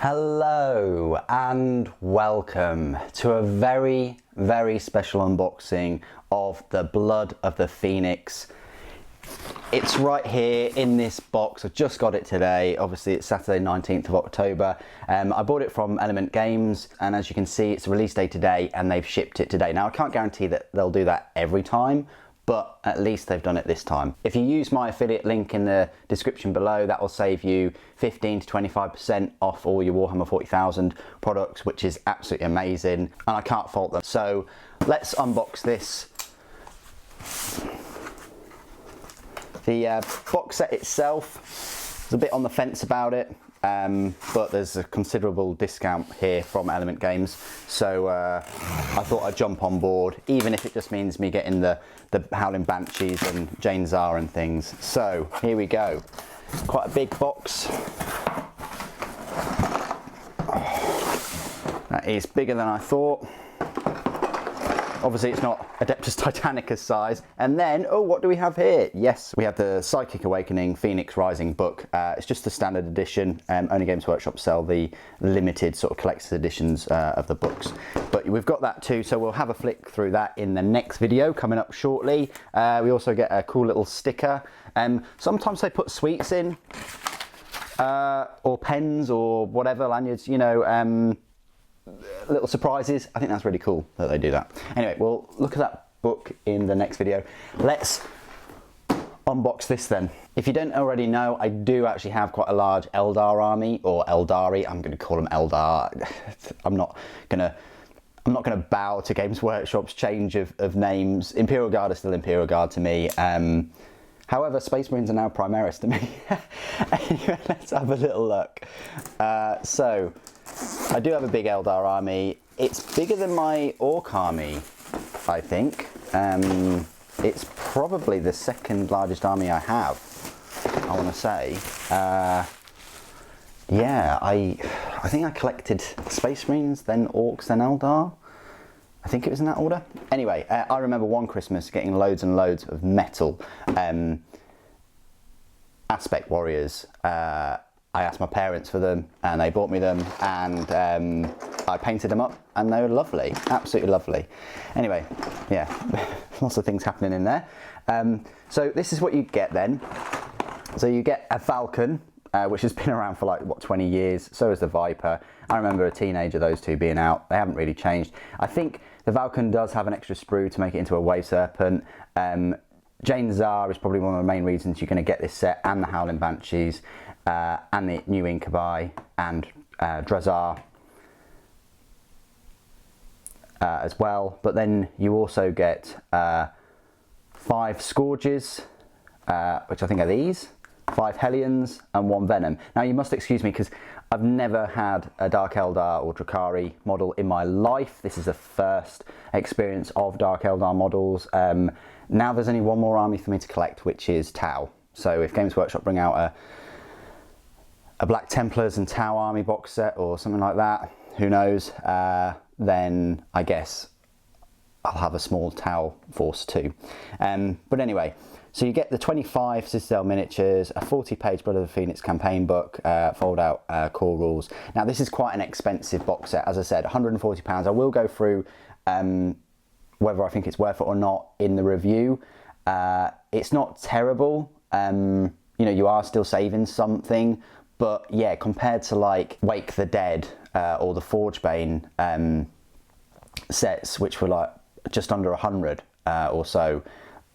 Hello and welcome to a very, very special unboxing of the Blood of the Phoenix. It's right here in this box. I just got it today. Obviously it's Saturday 19th of October. I bought it from Element Games, and as you can see it's the release day today and they've shipped it today. Now I can't guarantee that they'll do that every time, but at least they've done it this time. If you use my affiliate link in the description below, that will save you 15 to 25% off all your Warhammer 40,000 products, which is absolutely amazing, and I can't fault them. So let's unbox this. The box set itself is a bit on the fence about it, but there's a considerable discount here from Element Games, so I thought I'd jump on board, even if it just means me getting the Howling Banshees and Jain Zar and things. So here we go. Quite a big box. That is bigger than I thought. Obviously it's not Adeptus Titanicus size. And then, oh, what do we have here? Yes, we have the Psychic Awakening Phoenix Rising book. It's just the standard edition. Only Games Workshop sell the limited sort of collector's editions of the books. But we've got that too, so we'll have a flick through that in the next video coming up shortly. We also get a cool little sticker. Sometimes they put sweets in, or pens or whatever, lanyards, you know, little surprises. I think that's really cool that they do that. Anyway, we'll look at that book in the next video. Let's unbox this then. If you don't already know, I do actually have quite a large Eldar army, or Eldari. I'm going to call them Eldar. I'm not gonna bow to Games Workshop's change of names. Imperial Guard is still Imperial Guard to me. However, Space Marines are now Primaris to me. Anyway, let's have a little look. So I do have a big Eldar army. It's bigger than my Orc army, I think. It's probably the second largest army I have, I want to say. Yeah, I think I collected Space Marines, then Orcs, then Eldar. I think it was in that order. Anyway, I remember one Christmas getting loads and loads of metal Aspect Warriors. I asked my parents for them and they bought me them, and I painted them up and they were lovely, absolutely lovely. Anyway, yeah, lots of things happening in there. So this is what you get then. So you get a Falcon, which has been around for like, what, 20 years. So is the Viper. I remember a teenager, those two being out. They haven't really changed. I think the Falcon does have an extra sprue to make it into a Wave Serpent. Jain Zar is probably one of the main reasons you're going to get this set, and the Howling Banshees, and the new Incubi, and Drazar as well. But then you also get 5 Scourges, which I think are these, 5 Hellions and 1 Venom. Now you must excuse me because I've never had a Dark Eldar or Drakari model in my life. This is the first experience of Dark Eldar models. Now there's only one more army for me to collect, which is Tau. So if Games Workshop bring out a Black Templars and Tau army box set or something like that, who knows, then I guess I'll have a small Tau force too. But anyway, so you get the 25 Citadel miniatures, a 40-page Blood of the Phoenix campaign book, fold-out core rules. Now this is quite an expensive box set, as I said, £140. I will go through whether I think it's worth it or not in the review. It's not terrible. You know, you are still saving something, but yeah, compared to like Wake the Dead or the Forgebane sets, which were like just under 100 or so,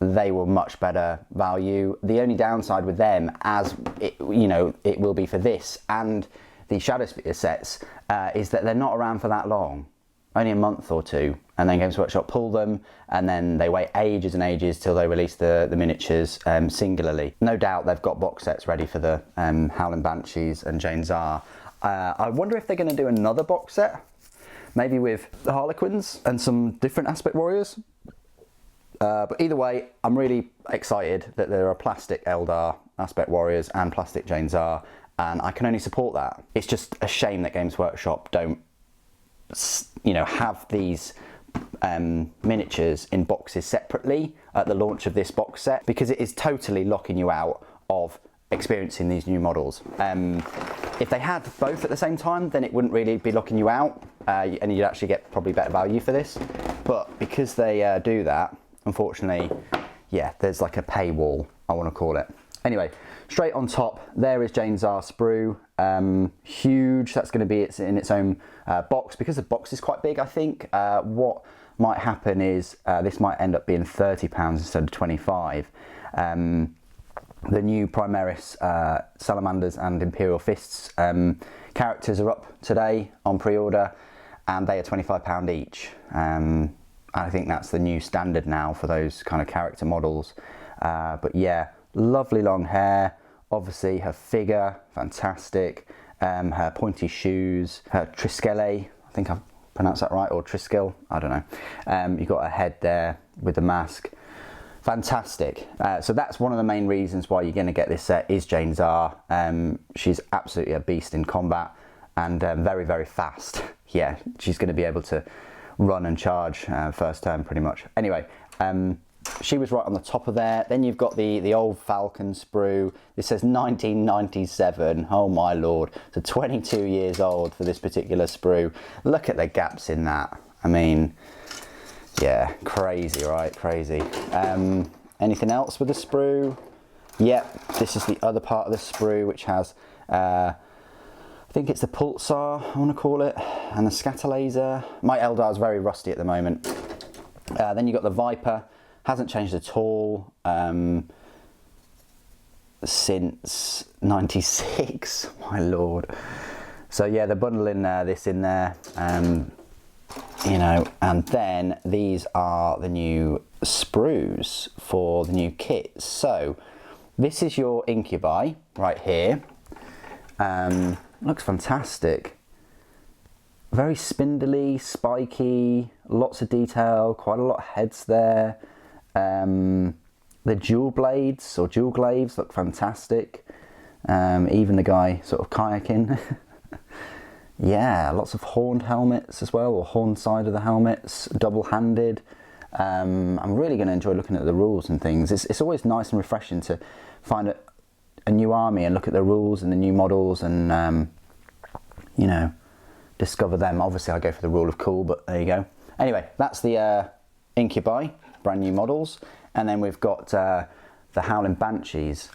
they were much better value. The only downside with them, as it, you know, it will be for this and the Shadowspear sets, is that they're not around for that long. Only a month or two, and then Games Workshop pull them, and then they wait ages and ages till they release the miniatures singularly. No doubt they've got box sets ready for the Howling Banshees and Jain Zar. I wonder if they're going to do another box set, maybe with the Harlequins and some different Aspect Warriors. But either way, I'm really excited that there are plastic Eldar Aspect Warriors and plastic Jain Zar, and I can only support that. It's just a shame that Games Workshop don't, you know, have these miniatures in boxes separately at the launch of this box set, because it is totally locking you out of experiencing these new models. If they had both at the same time, then it wouldn't really be locking you out, and you'd actually get probably better value for this. But because they do that, unfortunately, yeah, there's like a paywall, I want to call it. Anyway, straight on top, there is Jain Zar sprue. Huge, that's going to be in its own box. Because the box is quite big, I think, what might happen is this might end up being £30 instead of 25. The new Primaris Salamanders and Imperial Fists characters are up today on pre-order, and they are £25 each. I think that's the new standard now for those kind of character models. But yeah, lovely long hair, obviously her figure, fantastic, her pointy shoes, her Triskele, I think I've pronounced that right, or Triskill, I don't know. You've got her head there with the mask. Fantastic. So that's one of the main reasons why you're going to get this set is Jain Zar. She's absolutely a beast in combat and very, very fast. Yeah, she's going to be able to run and charge first turn pretty much. Anyway, she was right on the top of there. Then you've got the old Falcon sprue. This says 1997. Oh my lord. So 22 years old for this particular sprue. Look at the gaps in that. I mean, yeah, crazy, right? Crazy. Anything else with the sprue? Yep, this is the other part of the sprue, which has, I think it's the Pulsar, I want to call it, and the Scatter Laser. My Eldar is very rusty at the moment. Then you've got the Viper. Hasn't changed at all since 96, my lord. So yeah, they're bundling this in there. You know, and then these are the new sprues for the new kit. So this is your Incubi right here. Looks fantastic. Very spindly, spiky, lots of detail, quite a lot of heads there. The dual blades or dual glaives look fantastic. Even the guy sort of kayaking. Yeah, lots of horned helmets as well, or horned side of the helmets, double-handed. I'm really going to enjoy looking at the rules and things. It's always nice and refreshing to find a new army and look at the rules and the new models and, you know, discover them. Obviously, I go for the rule of cool, but there you go. Anyway, that's the Incubi, brand new models. And then we've got the Howling Banshees.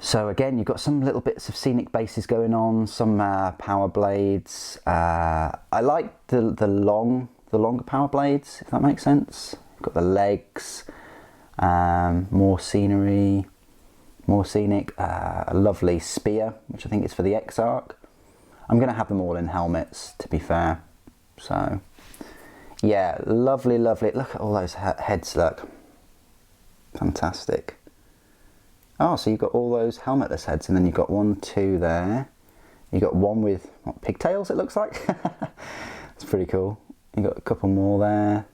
So again, you've got some little bits of scenic bases going on, some power blades. I like the longer power blades, if that makes sense. You've got the legs, more scenery, more scenic. A lovely spear, which I think is for the Exarch. I'm going to have them all in helmets, to be fair. So yeah, lovely, lovely. Look at all those heads, look. Fantastic. Oh, so you've got all those helmetless heads, and then you've got 1, 2 there. You've got one with, what, pigtails, it looks like? It's pretty cool. You've got a couple more there.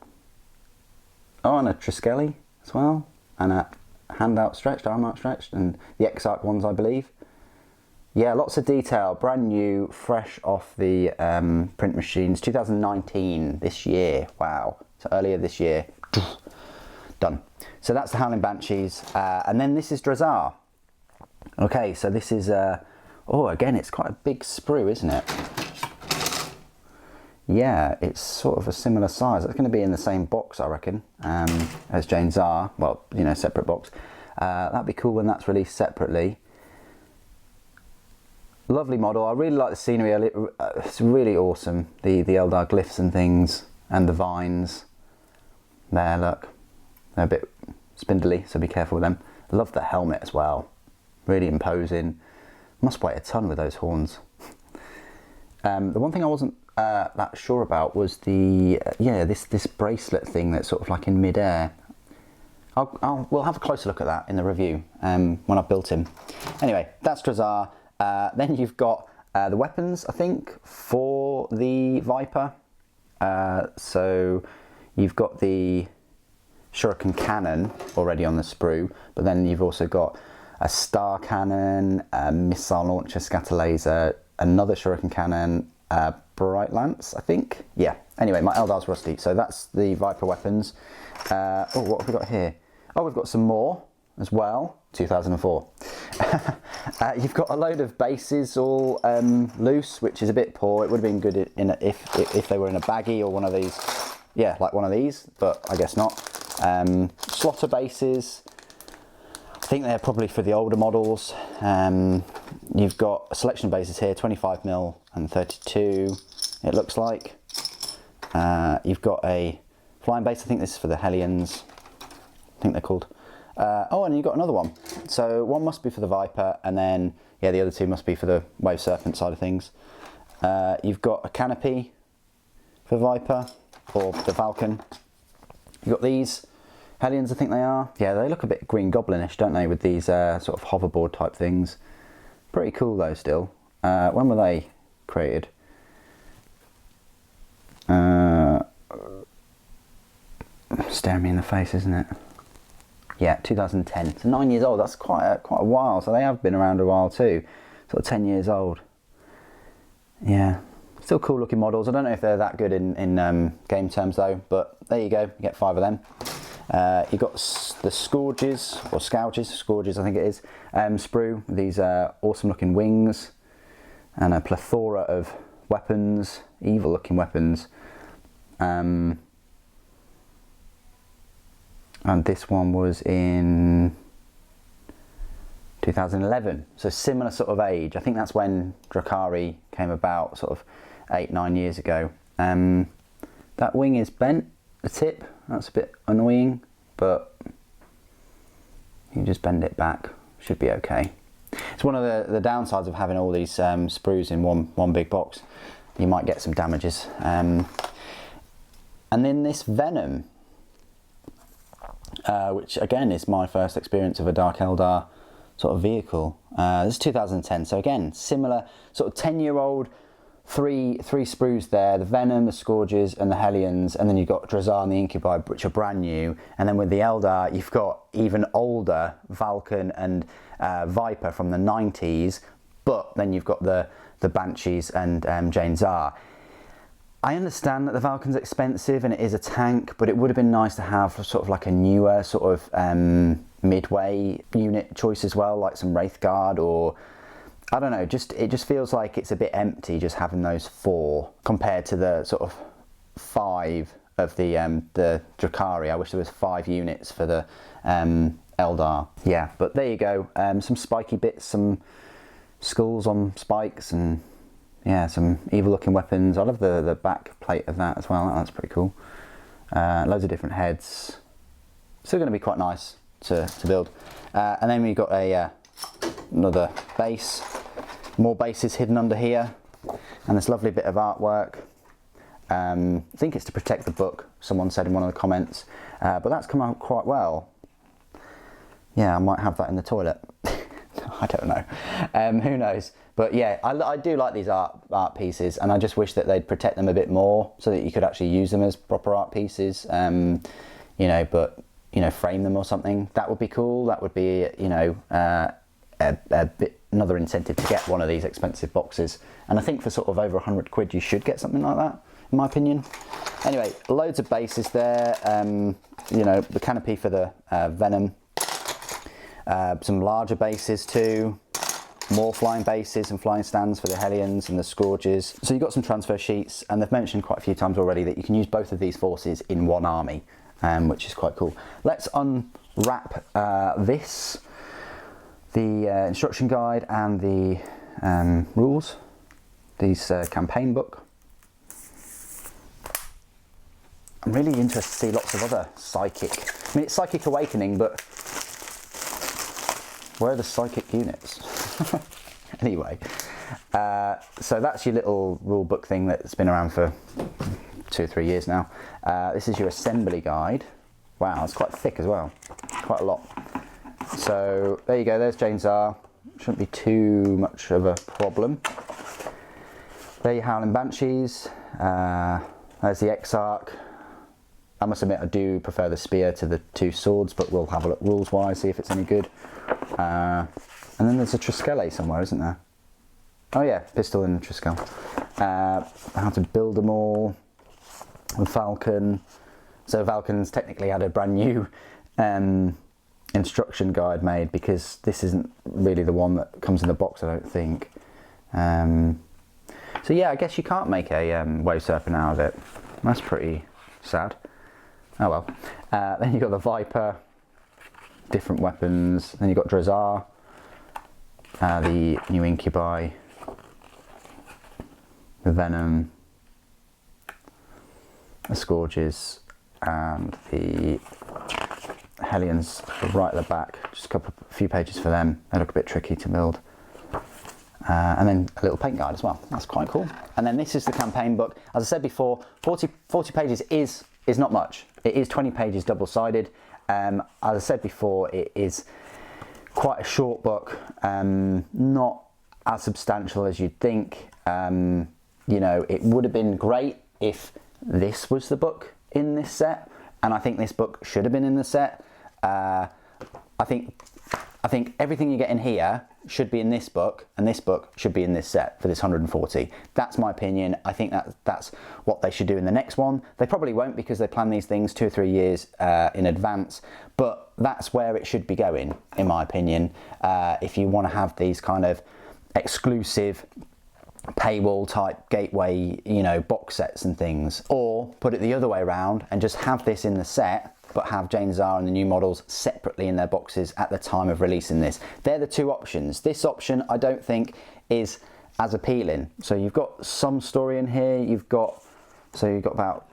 Oh, and a Triskele as well. And a hand outstretched, arm outstretched, and the Exarch ones, I believe. Yeah, lots of detail, brand new, fresh off the print machines. 2019, this year, wow. So earlier this year, done. So that's the Howling Banshees, and then this is Drazar. Okay, so this is, oh, again, it's quite a big sprue, isn't it? Yeah, it's sort of a similar size. It's going to be in the same box, I reckon, as Jain Zar. Well, you know, separate box. That'd be cool when that's released separately. Lovely model. I really like the scenery. It's really awesome. The Eldar glyphs and things, and the vines. There, look. They're a bit spindly, so be careful with them. I love the helmet as well. Really imposing. Must weigh a ton with those horns. The one thing I wasn't that sure about was the this bracelet thing that's sort of like in mid-air. We'll have a closer look at that in the review when I've built him. Anyway, that's Drazar. Then you've got the weapons, I think, for the Viper. So you've got the Shuriken cannon already on the sprue, but then you've also got a star cannon, a missile launcher, scatter laser, another Shuriken cannon, bright lance, I think. Yeah. Anyway, my Eldar's rusty, so that's the Viper weapons. Oh, what have we got here? Oh, we've got some more. as well, 2004. You've got a load of bases all loose, which is a bit poor. It would have been good if they were in a baggie or one of these, yeah, like one of these, but I guess not. Slotter bases, I think they're probably for the older models. You've got a selection of bases here, 25mm and 32, it looks like. You've got a flying base, I think this is for the Hellions, I think they're called. Oh, and you've got another one. So one must be for the Viper, and then, yeah, the other two must be for the Wave Serpent side of things. You've got a canopy for Viper, or the Falcon. You've got these Hellions, I think they are. Yeah, they look a bit Green Goblin-ish, don't they, with these sort of hoverboard type things. Pretty cool though still. When were they created? Staring me in the face, isn't it? Yeah, 2010. So 9 years old. That's quite a while. So they have been around a while too. Sort of 10 years old. Yeah, still cool looking models. I don't know if they're that good in game terms though. But there you go. You get 5 of them. You've got the Scourges or Scourges I think it is. Sprue with these awesome looking wings and a plethora of weapons, evil looking weapons. And this one was in 2011, so similar sort of age. I think that's when Drukhari came about, sort of 8-9 years ago. That wing is bent, the tip, that's a bit annoying, but you just bend it back, should be okay. It's one of the downsides of having all these sprues in one big box. You might get some damages. And then this Venom, which again is my first experience of a Dark Eldar sort of vehicle. This is 2010, so again, similar sort of 10-year-old, three sprues there, the Venom, the Scourges and the Hellions, and then you've got Drazar and the Incubi, which are brand new, and then with the Eldar you've got even older Falcon and Viper from the 90s, but then you've got the Banshees and Jain Zar. I understand that the Falcon's expensive and it is a tank, but it would have been nice to have sort of like a newer sort of midway unit choice as well, like some Wraith Guard, or I don't know, it just feels like it's a bit empty just having those 4 compared to the sort of 5 of the Drukhari. I wish there was 5 units for the Eldar. Yeah, but there you go. Some spiky bits, some skulls on spikes, and yeah, some evil looking weapons. I love the back plate of that as well. That's pretty cool. Loads of different heads. Still going to be quite nice to build. And then we've got another base. More bases hidden under here. And this lovely bit of artwork. I think it's to protect the book, someone said in one of the comments. But that's come out quite well. Yeah, I might have that in the toilet. I don't know. Who knows? But yeah, I do like these art pieces, and I just wish that they'd protect them a bit more so that you could actually use them as proper art pieces. You know, but you know, frame them or something. That would be cool. That would be, you know, another incentive to get one of these expensive boxes. And I think for sort of over 100 quid, you should get something like that, in my opinion. Anyway, loads of bases there. You know, the canopy for the Venom. Some larger bases too. More flying bases and flying stands for the Hellions and the Scourges. So you've got some transfer sheets, and they've mentioned quite a few times already that you can use both of these forces in one army, which is quite cool. Let's unwrap this, the instruction guide and the rules, this campaign book. I'm really interested to see lots of other psychic. I mean, it's Psychic Awakening, but where are the psychic units? Anyway, so that's your little rule book thing that's been around for 2 or 3 years now. This is your assembly guide. Wow, it's quite thick as well, quite a lot. So there you go, there's Jain Zar. Shouldn't be too much of a problem. There you Howling Banshees. There's the Exarch. I must admit I do prefer the spear to the 2 swords, but we'll have a look rules wise, see if it's any good. And then there's a Triskele somewhere, isn't there? Oh yeah, pistol and Triskele. How to build them all. The Falcon. So Falcon's technically had a brand new instruction guide made, because this isn't really the one that comes in the box, I don't think. So yeah, I guess you can't make a Wave Serpent out of it. That's pretty sad. Oh well. Then you've got the Viper, different weapons. Then you've got Drazar, the new Incubi, the Venom, the Scourges, and the Hellions right at the back. Just a few pages for them. They look a bit tricky to build. And then a little paint guide as well. That's quite cool. And then this is the campaign book. As I said before, 40 pages is not much. It is 20 pages double-sided. As I said before, it is quite a short book, not as substantial as you'd think. You know, it would have been great if this was the book in this set, and I think this book should have been in the set. I think everything you get in here should be in this book, and this book should be in this set for this 140. That's my opinion. I think that's what they should do in the next one. They probably won't, because they plan these things 2 or 3 years in advance, but that's where it should be going, in my opinion. If you want to have these kind of exclusive paywall type gateway, you know, box sets and things, or put it the other way around and just have this in the set, but have Jain Zar and the new models separately in their boxes at the time of releasing this. They're the two options. This option I don't think is as appealing. So you've got some story in here. You've got about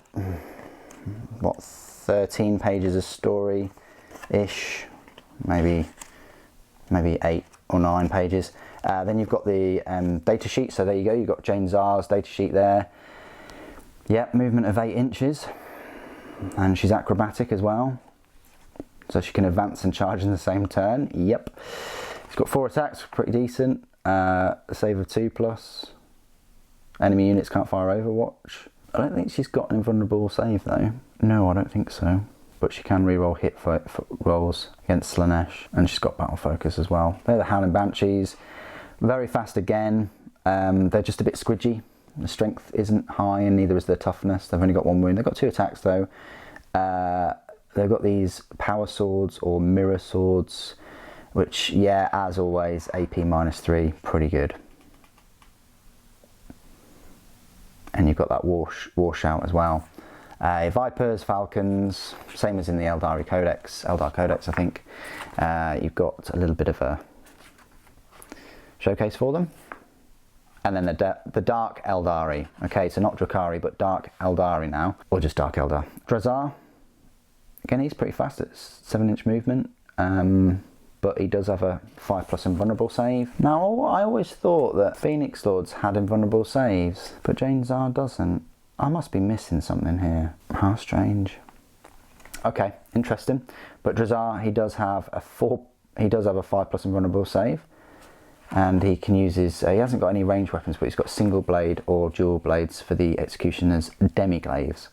what, 13 pages of story ish, maybe 8 or 9 pages. Then you've got the data sheet. So there you go. You've got Jain Zar's data sheet there. Yep, movement of 8 inches. And she's acrobatic as well, so she can advance and charge in the same turn. Yep. She's got 4 attacks, pretty decent. A save of 2+. Enemy units can't fire Overwatch. I don't think she's got an invulnerable save though. No, I don't think so. But she can reroll hit rolls against Slanesh, and she's got battle focus as well. They're the Howling Banshees. Very fast again. They're just a bit squidgy. The strength isn't high, and neither is their toughness. They've only got 1 wound. They've got 2 attacks though. They've got these power swords or mirror swords, which, yeah, as always, AP -3, pretty good. And you've got that war shout as well. Vipers, Falcons, same as in the Eldar Codex, I think. You've got a little bit of a showcase for them. And then the Dark Eldari. Okay, so not Drakari, but Dark Eldari now. Or just Dark Eldar. Drazar. Again, he's pretty fast at 7-inch movement. But he does have a 5+ invulnerable save. Now, I always thought that Phoenix Lords had invulnerable saves, but Jain Zar doesn't. I must be missing something here. How strange. Okay, interesting. But Drazar, he does have a 5+ invulnerable save. And he can use his, he hasn't got any ranged weapons, but he's got single blade or dual blades for the Executioner's Demi-Glaives.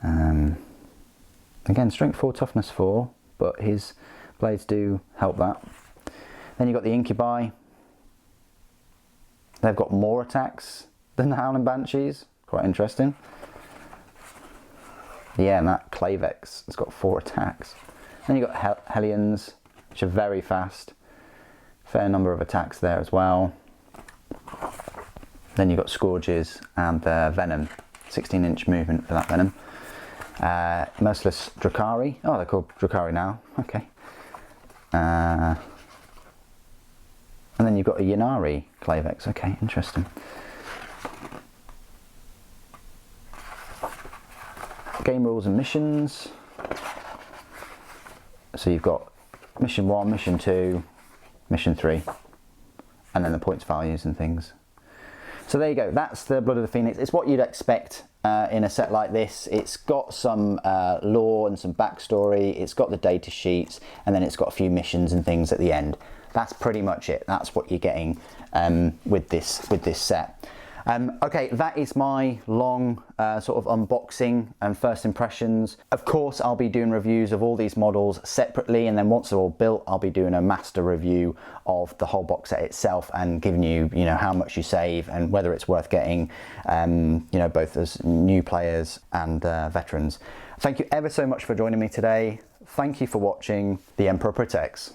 Again, strength 4, toughness 4, but his blades do help that. Then you've got the Incubi. They've got more attacks than the Howling Banshees. Quite interesting. Yeah, and that Clavex has got 4 attacks. Then you've got Hellions, which are very fast. Fair number of attacks there as well. Then you've got Scourges and Venom. 16-inch movement for that Venom. Merciless Drakari. Oh, they're called Drakari now. Okay. And then you've got a Yanari Clavex. Okay, interesting. Game rules and missions. So you've got mission 1, mission 2, mission 3, and then the points values and things. So there you go, that's the Blood of the Phoenix. It's what you'd expect in a set like this. It's got some lore and some backstory, it's got the data sheets, and then it's got a few missions and things at the end. That's pretty much it. That's what you're getting with this set. Okay, that is my long sort of unboxing and first impressions. Of course, I'll be doing reviews of all these models separately, and then once they're all built, I'll be doing a master review of the whole box set itself and giving you, how much you save and whether it's worth getting, both as new players and veterans. Thank you ever so much for joining me today. Thank you for watching. The Emperor Protects.